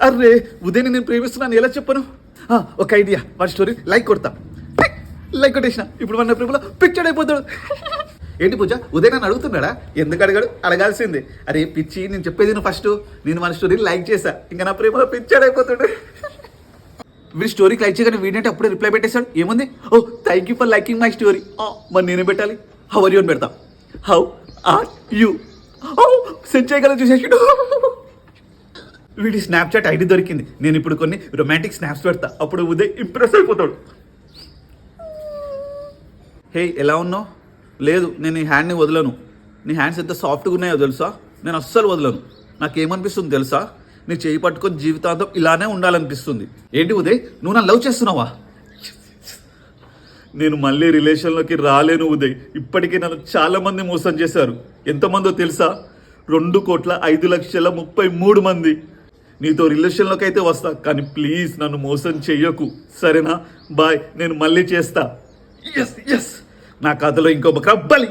Array Udayani నేను ప్రేమిస్తున్నాను ఎలా చెప్పను? ఒక ఐడియా, వాడి స్టోరీ లైక్ కొడతా. లైక్ కొట్టేసిన, ఇప్పుడు మన ప్రేమలో పిక్చర్ అయిపోతాడు. ఏంటి పూజ, ఉదయం నన్ను అడుగుతున్నాడా? ఎందుకు అడగాడు? అడగాల్సిందే. అరే పిచ్చి, నేను చెప్పేది నువ్వు ఫస్ట్. నేను మన స్టోరీ లైక్ చేశా, ఇంకా నా ప్రేమలో పిక్చర్ అయిపోతాడు. వీడి స్టోరీకి లైక్ చేయగానే వీడంటే అప్పుడే రిప్లై పెట్టేశాడు. ఏముంది? Oh thank you for liking my story. మరి నేనే పెట్టాలి. హౌ ఆర్ యూ అని పెడతా. హౌ ఆర్ యూ సెండ్ చేయగల చూసేసాడు. వీడి స్నాప్చాట్ ఐడి దొరికింది. నేను ఇప్పుడు కొన్ని రొమాంటిక్ స్నాప్స్ పెడతా, అప్పుడు ఉదయ్ ఇంప్రెస్ అయిపోతాడు. హే ఎలా ఉన్నావు? లేదు, నేను నీ హ్యాండ్ని వదలను. నీ హ్యాండ్స్ ఎంత సాఫ్ట్గా ఉన్నాయో తెలుసా? నేను అస్సలు వదలను. నాకేమనిపిస్తుంది తెలుసా? నీ చేయి పట్టుకొని జీవితాంతం ఇలానే ఉండాలనిపిస్తుంది. ఏంటి ఉదయ్, నువ్వు నన్ను లవ్ చేస్తున్నావా? నేను మళ్ళీ రిలేషన్లోకి రాలేను ఉదయ్. ఇప్పటికీ నన్ను చాలా మంది మోసం చేశారు. ఎంతమందో తెలుసా? 2,05,33,000 మంది. నీతో రిలేషన్లోకి అయితే వస్తా, కానీ ప్లీజ్ నన్ను మోసం చెయ్యకు, సరేనా? బాయ్, నేను మళ్ళీ చేస్తా. ఎస్ ఎస్, నా కథలో ఇంకో బలి.